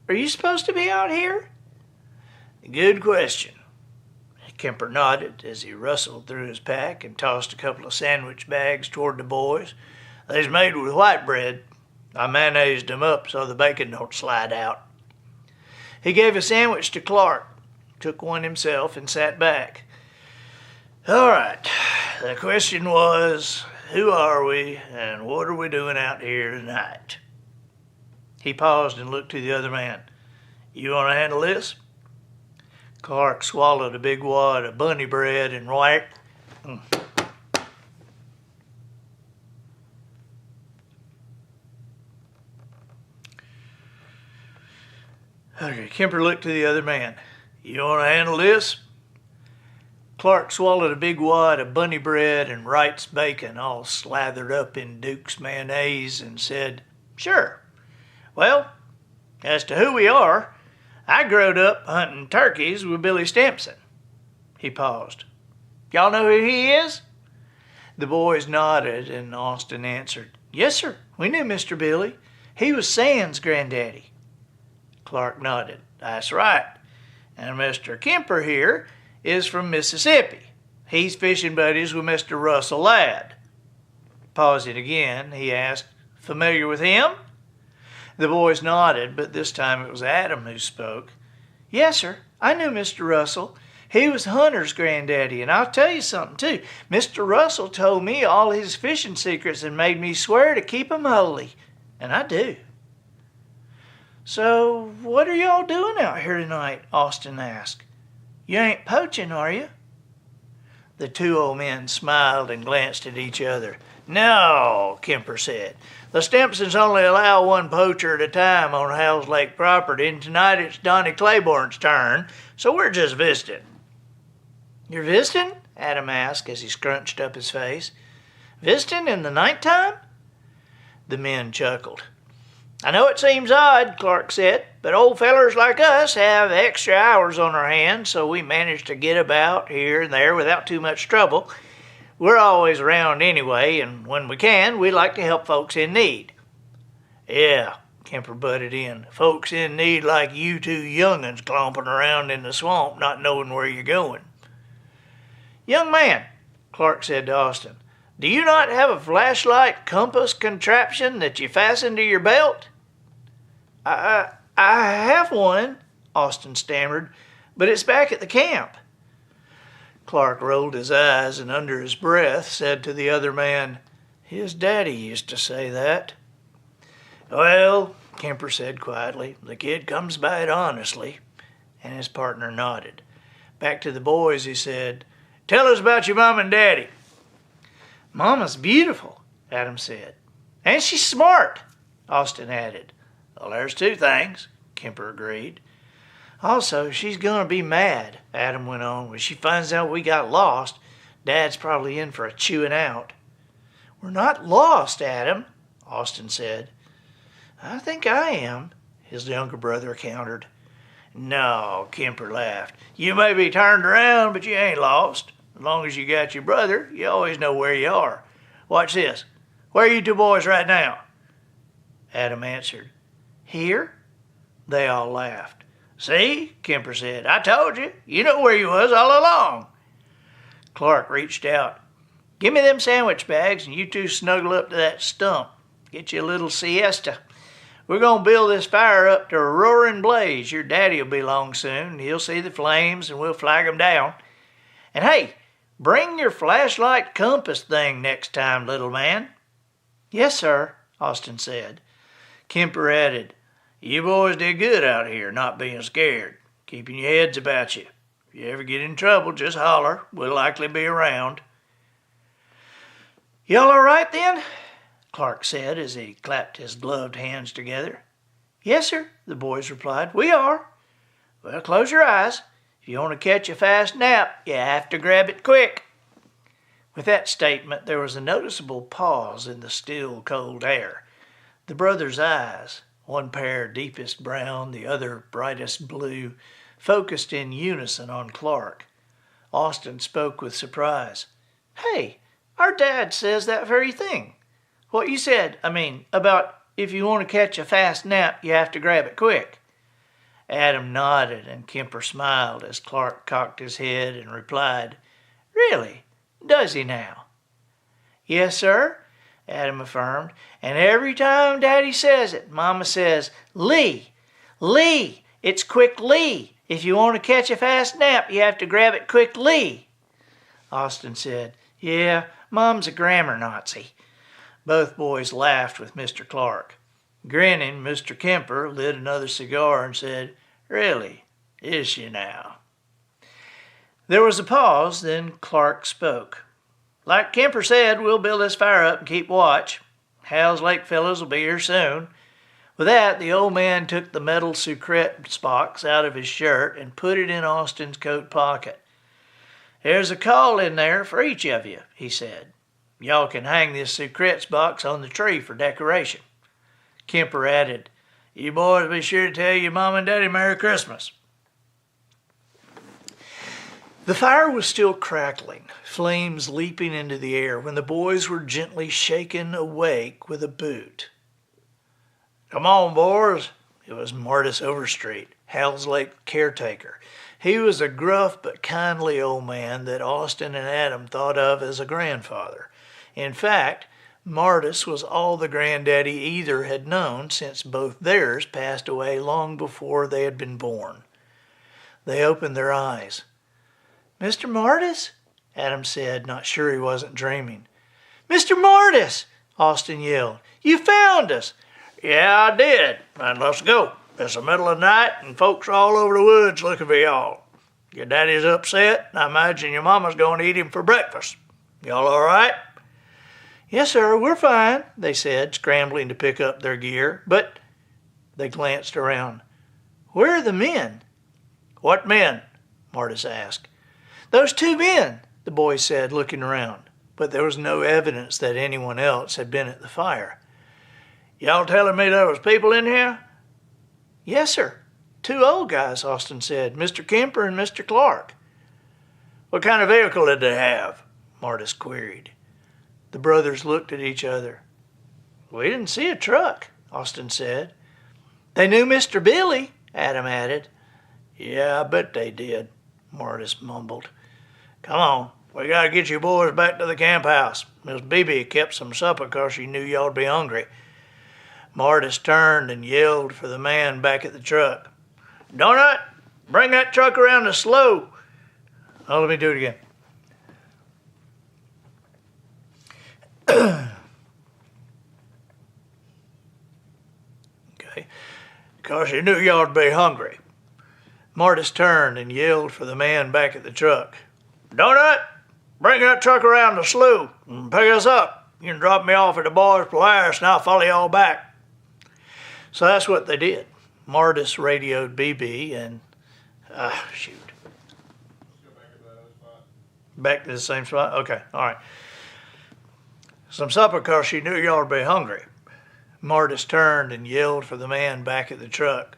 are you supposed to be out here?" "Good question." Kemper nodded as he rustled through his pack and tossed a couple of sandwich bags toward the boys. "They's made with white bread. I mayonnaised them up so the bacon don't slide out." He gave a sandwich to Clark, took one himself, and sat back. "All right, the question was, who are we and what are we doing out here tonight?" He paused and looked to the other man. "You want to handle this?" Clark swallowed a big wad of bunny bread and white. Okay, Kemper looked to the other man. "You want to handle this?" Clark swallowed a big wad of bunny bread and Wright's bacon, all slathered up in Duke's mayonnaise, and said, "Sure. Well, as to who we are, I growed up hunting turkeys with Billy Stimson." He paused. "Y'all know who he is?" The boys nodded, and Austin answered, "Yes, sir. We knew Mr. Billy. He was Sam's granddaddy." Clark nodded. "That's right. And Mr. Kemper here is from Mississippi. He's fishing buddies with Mr. Russell Ladd." Pausing again, he asked, "Familiar with him?" The boys nodded, but this time it was Adam who spoke. "Yes, sir. I knew Mr. Russell. He was Hunter's granddaddy, and I'll tell you something, too. Mr. Russell told me all his fishing secrets and made me swear to keep 'em holy, and I do." "So what are y'all doing out here tonight?" Austin asked. "You ain't poaching, are you?" The two old men smiled and glanced at each other. "No," Kemper said. "The Stimpsons only allow one poacher at a time on Hell's Lake property, and tonight it's Donnie Claiborne's turn, so we're just visiting." "You're visiting?" Adam asked as he scrunched up his face. "Visiting in the nighttime?" The men chuckled. "I know it seems odd," Clark said, "but old fellers like us have extra hours on our hands, so we manage to get about here and there without too much trouble. We're always around anyway, and when we can, we like to help folks in need." "Yeah," Kemper butted in, "folks in need like you two young'uns clomping around in the swamp not knowing where you're going." "Young man," Clark said to Austin, "do you not have a flashlight compass contraption that you fasten to your belt?" I have one," Austin stammered, "but it's back at the camp." Clark rolled his eyes and under his breath said to the other man, "His daddy used to say that." "Well," Kemper said quietly, "the kid comes by it honestly," and his partner nodded. Back to the boys he said, "Tell us about your mom and daddy." "Mama's beautiful," Adam said. "And she's smart," Austin added. "Well, there's two things," Kemper agreed. "Also, she's going to be mad," Adam went on. "When she finds out we got lost, Dad's probably in for a chewing out." "We're not lost, Adam," Austin said. "I think I am," his younger brother countered. "No," Kemper laughed. "You may be turned around, but you ain't lost. As long as you got your brother, you always know where you are. Watch this. Where are you two boys right now?" Adam answered, "Here." They all laughed. "See," Kemper said, "I told you. You know where you was all along." Clark reached out. "Give me them sandwich bags and you two snuggle up to that stump. Get you a little siesta. We're going to build this fire up to a roaring blaze. Your daddy'll be along soon. He'll see the flames and we'll flag 'em down. And hey, bring your flashlight compass thing next time, little man." "Yes, sir," Austin said. Kemper added, "You boys did good out here, not being scared, keeping your heads about you. If you ever get in trouble, just holler. We'll likely be around." "Y'all all right then?" Clark said as he clapped his gloved hands together. "Yes, sir," the boys replied. "We are." "Well, close your eyes. If you want to catch a fast nap, you have to grab it quick." With that statement, there was a noticeable pause in the still, cold air. The brothers' eyes, one pair deepest brown, the other brightest blue, focused in unison on Clark. Austin spoke with surprise. "Hey, our dad says that very thing. What you said, about if you want to catch a fast nap, you have to grab it quick." Adam nodded and Kemper smiled as Clark cocked his head and replied, "Really? Does he now?" "Yes, sir," Adam affirmed, "and every time Daddy says it, Mama says, 'Lee, Lee, it's quick Lee. If you want to catch a fast nap, you have to grab it quick Lee.'" Austin said, "Yeah, Mom's a grammar Nazi." Both boys laughed with Mr. Clark. Grinning, Mr. Kemper lit another cigar and said, "Really, is she now?" There was a pause, then Clark spoke. "Like Kemper said, we'll build this fire up and keep watch. Hal's Lake fellows will be here soon." With that, the old man took the metal Sucrets box out of his shirt and put it in Austin's coat pocket. "There's a call in there for each of you," he said. "Y'all can hang this Sucrets box on the tree for decoration." Kemper added, "You boys be sure to tell your Mom and Daddy Merry Christmas." The fire was still crackling, flames leaping into the air, when the boys were gently shaken awake with a boot. "Come on, boys." It was Martis Overstreet, Hal's Lake caretaker. He was a gruff but kindly old man that Austin and Adam thought of as a grandfather. In fact, Martis was all the granddaddy either had known, since both theirs passed away long before they had been born. They opened their eyes. "Mr. Martis?" Adam said, not sure he wasn't dreaming. "Mr. Martis!" Austin yelled. "You found us!" "Yeah, I did. And let's go. It's the middle of the night and folks are all over the woods looking for y'all. Your daddy's upset, and I imagine your mama's going to eat him for breakfast. Y'all all right?" "Yes, sir, we're fine," they said, scrambling to pick up their gear. "But," they glanced around, "where are the men?" "What men?" Martis asked. "Those two men," the boy said, looking around. But there was no evidence that anyone else had been at the fire. "Y'all telling me there was people in here?" "Yes, sir. Two old guys," Austin said. "Mr. Kemper and Mr. Clark." "What kind of vehicle did they have?" Martis queried. The brothers looked at each other. "We didn't see a truck," Austin said. "They knew Mr. Billy," Adam added. "Yeah, I bet they did," Martis mumbled. "Come on, We gotta get you boys back to the camp house. Miss Beebe kept some supper 'cause she knew y'all'd be hungry. Martis turned and yelled for the man back at the truck. Donut, bring that truck around the slough. Oh, let me do it again. Okay. 'Cause she knew y'all'd be hungry. Martis turned and yelled for the man back at the truck. Donut, bring that truck around the slough and pick us up. You can drop me off at the boys' Polaris and I'll follow y'all back. So that's what they did. Martis radioed BB and, shoot. Let's go back to the other spot. Back to the same spot? Okay, all right. Some supper 'cause she knew y'all'd be hungry. Martis turned and yelled for the man back at the truck.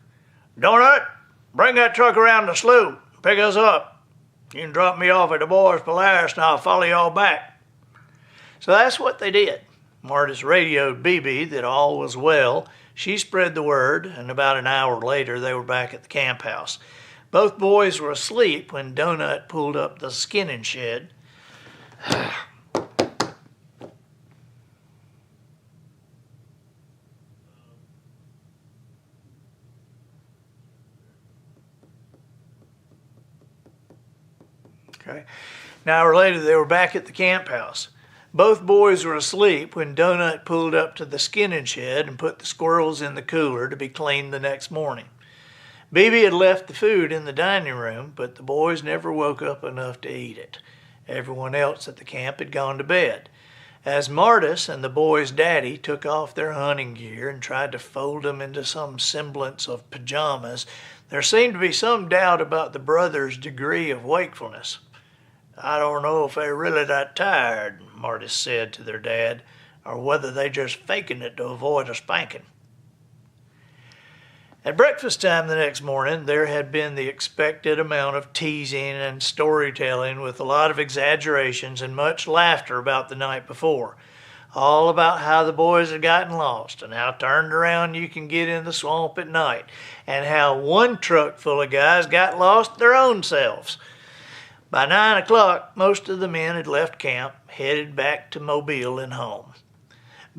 Donut, bring that truck around the slough. Pick us up. You can drop me off at the boys' Polaris and I'll follow y'all back. So that's what they did. Martis radioed BB that all was well. She spread the word, and about an hour later they were back at the camp house. Both boys were asleep when Donut pulled up the skinning shed. Okay. An hour later, they were back at the camp house. Both boys were asleep when Donut pulled up to the skinning shed and put the squirrels in the cooler to be cleaned the next morning. BB had left the food in the dining room, but the boys never woke up enough to eat it. Everyone else at the camp had gone to bed. As Martis and the boys' daddy took off their hunting gear and tried to fold them into some semblance of pajamas, there seemed to be some doubt about the brothers' degree of wakefulness. I don't know if they're really that tired, Martis said to their dad, or whether they just faking it to avoid a spanking. At breakfast time the next morning, there had been the expected amount of teasing and storytelling with a lot of exaggerations and much laughter about the night before. All about how the boys had gotten lost and how turned around you can get in the swamp at night and how one truck full of guys got lost their own selves. By 9 o'clock, most of the men had left camp, headed back to Mobile and home.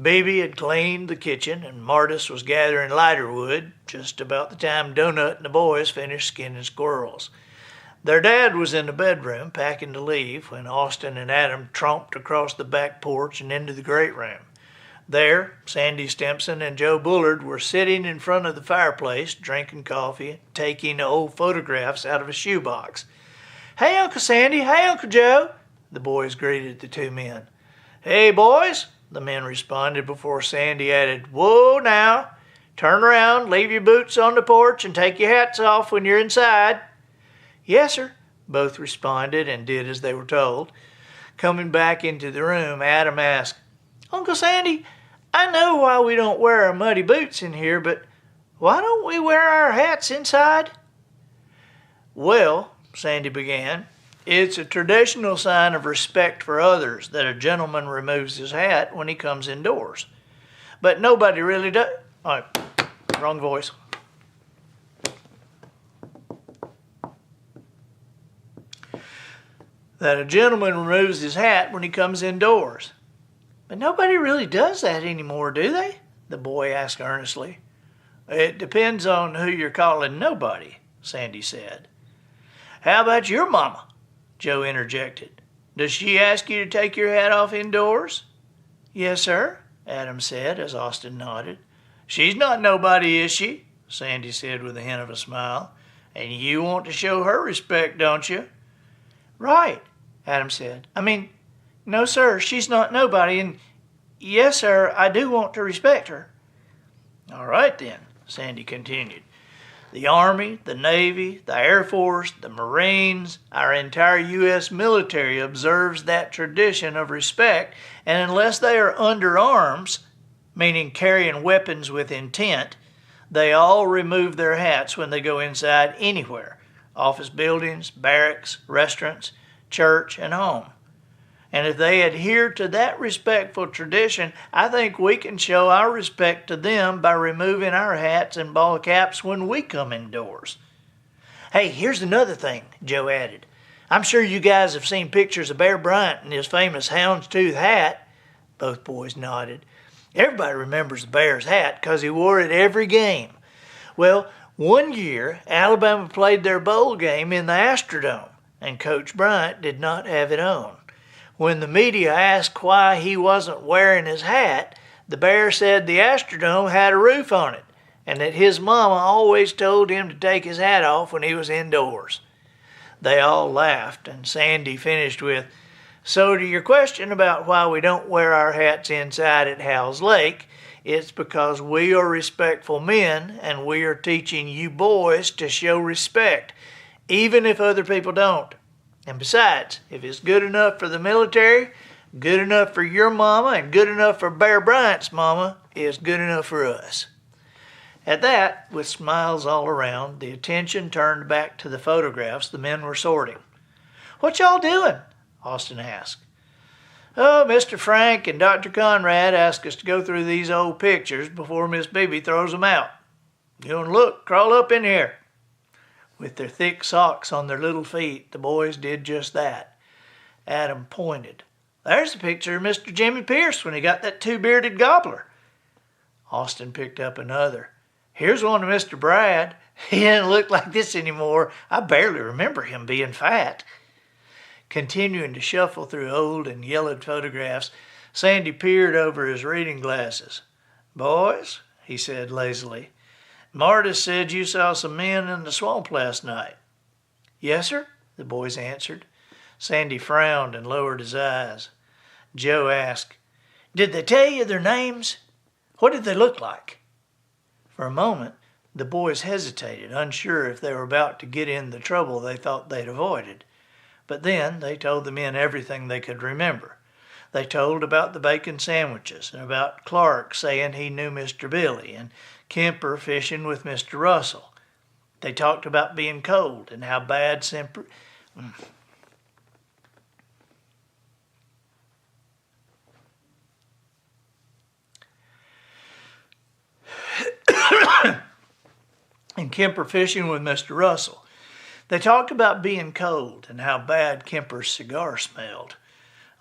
Baby had cleaned the kitchen, and Martis was gathering lighter wood just about the time Donut and the boys finished skinning squirrels. Their dad was in the bedroom packing to leave when Austin and Adam tromped across the back porch and into the great room. There, Sandy Stimson and Joe Bullard were sitting in front of the fireplace, drinking coffee, taking old photographs out of a shoebox. Hey, Uncle Sandy. Hey, Uncle Joe, the boys greeted the two men. Hey, boys, the men responded before Sandy added, Whoa, now. Turn around, leave your boots on the porch, and take your hats off when you're inside. Yes, sir, both responded and did as they were told. Coming back into the room, Adam asked, Uncle Sandy, I know why we don't wear our muddy boots in here, but why don't we wear our hats inside? Well, Sandy began, it's a traditional sign of respect for others that a gentleman removes his hat when he comes indoors. But nobody really does. Oh, wrong voice. That a gentleman removes his hat when he comes indoors. But nobody really does that anymore, do they? The boy asked earnestly. It depends on who you're calling nobody, Sandy said. How about your mama? Joe interjected. Does she ask you to take your hat off indoors? Yes, sir, Adam said as Austin nodded. She's not nobody, is she? Sandy said with a hint of a smile. And you want to show her respect, don't you? Right, Adam said. I mean, no, sir, she's not nobody, and yes, sir, I do want to respect her. All right, then, Sandy continued. The Army, the Navy, the Air Force, the Marines, our entire U.S. military observes that tradition of respect, and unless they are under arms, meaning carrying weapons with intent, they all remove their hats when they go inside anywhere, office buildings, barracks, restaurants, church, and home. And if they adhere to that respectful tradition, I think we can show our respect to them by removing our hats and ball caps when we come indoors. Hey, here's another thing, Joe added. I'm sure you guys have seen pictures of Bear Bryant in his famous houndstooth hat. Both boys nodded. Everybody remembers the Bears hat because he wore it every game. Well, one year, Alabama played their bowl game in the Astrodome, and Coach Bryant did not have it on. When the media asked why he wasn't wearing his hat, the Bear said the Astrodome had a roof on it, and that his mama always told him to take his hat off when he was indoors. They all laughed, and Sandy finished with, "So to your question about why we don't wear our hats inside at Howells Lake, it's because we are respectful men, and we are teaching you boys to show respect, even if other people don't. And besides, if it's good enough for the military, good enough for your mama, and good enough for Bear Bryant's mama, it's good enough for us." At that, with smiles all around, the attention turned back to the photographs the men were sorting. "What y'all doing?" Austin asked. "Oh, Mr. Frank and Dr. Conrad asked us to go through these old pictures before Miss Beebe throws them out. You want to look? Crawl up in here." With their thick socks on their little feet, the boys did just that. Adam pointed. "There's a picture of Mr. Jimmy Pierce when he got that two-bearded gobbler." Austin picked up another. "Here's one of Mr. Brad. He didn't look like this anymore. I barely remember him being fat." Continuing to shuffle through old and yellowed photographs, Sandy peered over his reading glasses. "Boys," he said lazily, "Marta said you saw some men in the swamp last night." "Yes, sir," the boys answered. Sandy frowned and lowered his eyes. Joe asked, "Did they tell you their names? What did they look like?" For a moment, the boys hesitated, unsure if they were about to get in the trouble they thought they'd avoided. But then they told the men everything they could remember. They told about the bacon sandwiches, and about Clark saying he knew Mr. Billy, and Kemper fishing with Mr. Russell. They talked about being cold and how bad Semper... and Kemper fishing with Mr. Russell. They talked about being cold and how bad Kemper's cigar smelled.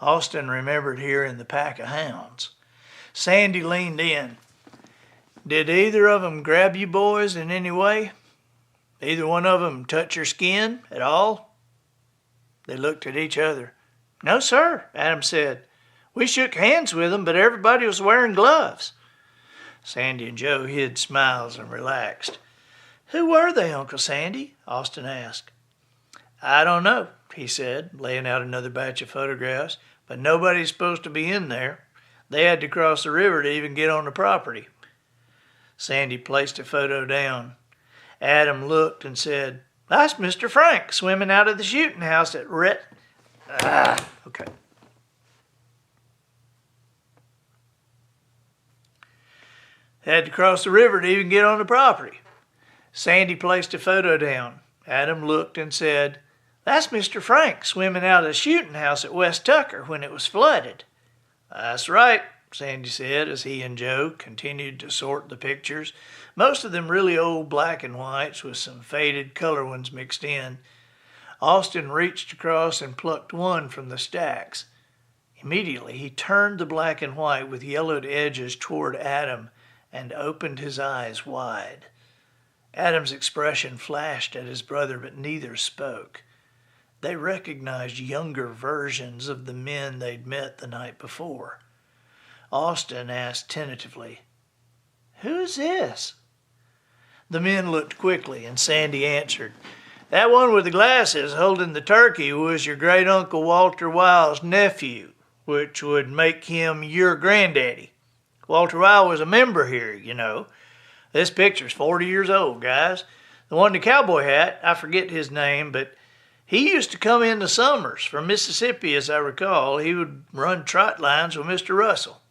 Austin remembered hearing the pack of hounds. Sandy leaned in. "Did either of them grab you boys in any way? Either one of them touch your skin at all?" They looked at each other. "No, sir," Adam said. "We shook hands with them, but everybody was wearing gloves." Sandy and Joe hid smiles and relaxed. "Who were they, Uncle Sandy?" Austin asked. "I don't know," he said, laying out another batch of photographs, "but nobody's supposed to be in there. They had to cross the river to even get on the property." Sandy placed a photo down. Adam looked and said, "That's Mr. Frank swimming out of the shooting house at okay. They had to cross the river to even get on the property." Sandy placed a photo down. Adam looked and said, "That's Mr. Frank swimming out of the shooting house at West Tucker when it was flooded." "That's right," Sandy said as he and Joe continued to sort the pictures, most of them really old black and whites with some faded color ones mixed in. Austin reached across and plucked one from the stacks. Immediately he turned the black and white with yellowed edges toward Adam and opened his eyes wide. Adam's expression flashed at his brother, but neither spoke. They recognized younger versions of the men they'd met the night before. Austin asked tentatively, "Who's this?" The men looked quickly, and Sandy answered, "That one with the glasses holding the turkey was your great-uncle Walter Wild's nephew, which would make him your granddaddy. Walter Wild was a member here, you know. This picture's 40 years old, guys. The one in the cowboy hat, I forget his name, but he used to come in the summers from Mississippi, as I recall. He would run trot lines with Mr. Russell."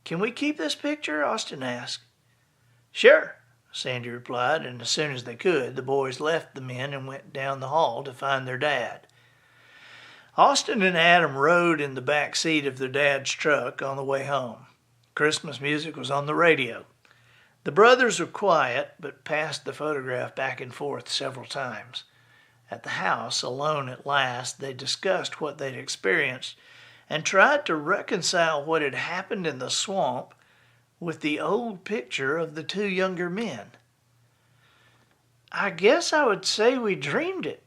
"Can we keep this picture?" Austin asked. "Sure," Sandy replied, and as soon as they could, the boys left the men and went down the hall to find their dad. Austin and Adam rode in the back seat of their dad's truck on the way home. Christmas music was on the radio. The brothers were quiet, but passed the photograph back and forth several times. At the house, alone at last, they discussed what they'd experienced and tried to reconcile what had happened in the swamp with the old picture of the two younger men. "I guess I would say we dreamed it,"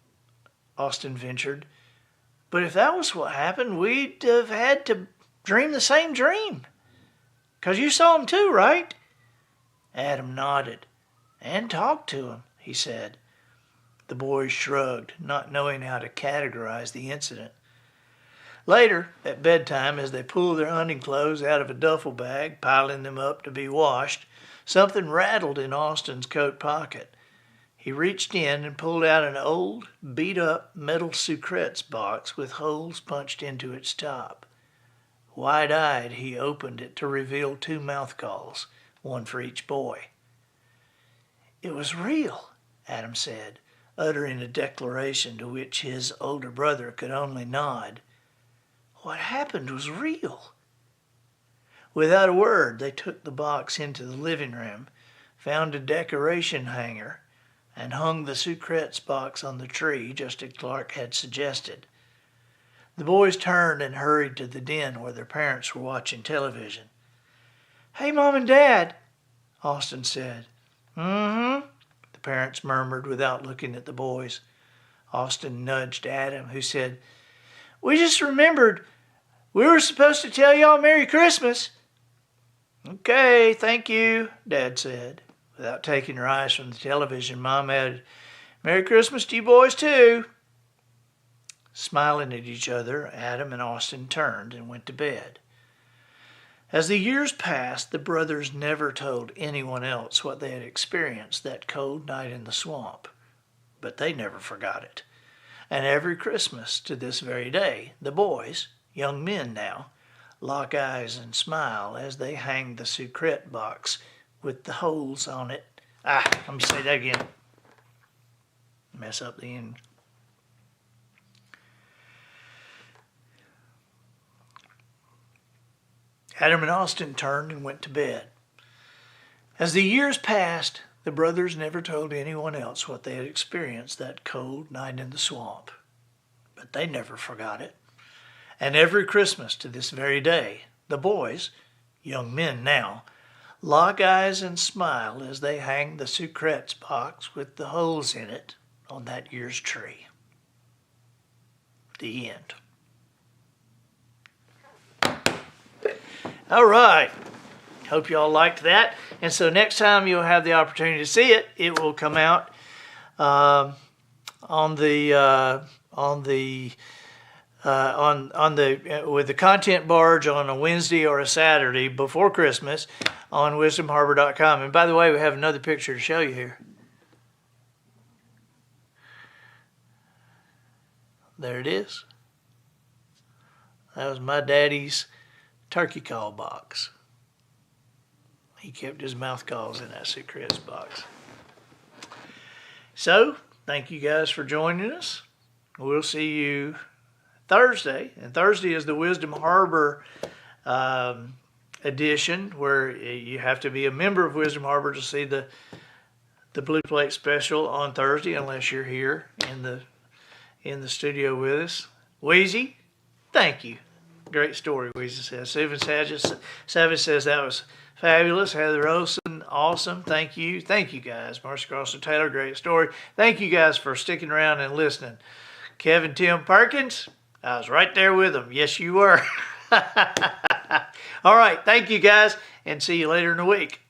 Austin ventured. "But if that was what happened, we'd have had to dream the same dream. 'Cause you saw him too, right?" Adam nodded. "And talked to him," he said. The boys shrugged, not knowing how to categorize the incident. Later, at bedtime, as they pulled their hunting clothes out of a duffel bag, piling them up to be washed, something rattled in Austin's coat pocket. He reached in and pulled out an old, beat-up metal Sucrets box with holes punched into its top. Wide-eyed, he opened it to reveal 2 mouthgalls, one for each boy. "It was real," Adam said, uttering a declaration to which his older brother could only nod. "What happened was real." Without a word, they took the box into the living room, found a decoration hanger, and hung the Sucrets box on the tree just as Clark had suggested. The boys turned and hurried to the den where their parents were watching television. "Hey, Mom and Dad," Austin said. "Mm-hmm," the parents murmured without looking at the boys. Austin nudged Adam, who said, "We just remembered we were supposed to tell y'all Merry Christmas." "Okay, thank you," Dad said. Without taking her eyes from the television, Mom added, "Merry Christmas to you boys, too." Smiling at each other, Adam and Austin turned and went to bed. As the years passed, the brothers never told anyone else what they had experienced that cold night in the swamp. But they never forgot it. And every Christmas to this very day, the boys, young men now, lock eyes and smile as they hang the Sucret box with the holes on it. Let me say that again. Mess up the end. Adam and Austin turned and went to bed. As the years passed, the brothers never told anyone else what they had experienced that cold night in the swamp. But they never forgot it. And every Christmas to this very day, the boys, young men now, lock eyes and smile as they hang the Sucrets box with the holes in it on that year's tree. The end. All right. Hope y'all liked that. And so next time you'll have the opportunity to see it, it will come out with the content barge on a Wednesday or a Saturday before Christmas on wisdomharbor.com. And by the way, we have another picture to show you here. There it is. That was my daddy's turkey call box. He kept his mouth calls in that Sucrets box. So, thank you guys for joining us. We'll see you Thursday. And Thursday is the Wisdom Harbor edition, where you have to be a member of Wisdom Harbor to see the Blue Plate special on Thursday, unless you're here in the studio with us. Wheezy, thank you. Great story, Wheezy says. Savage says that was fabulous. Heather Olson, awesome. Thank you. Thank you, guys. Marcia Crosser Taylor, great story. Thank you, guys, for sticking around and listening. Kevin Tim Perkins, I was right there with them. Yes, you were. All right. Thank you, guys, and see you later in the week.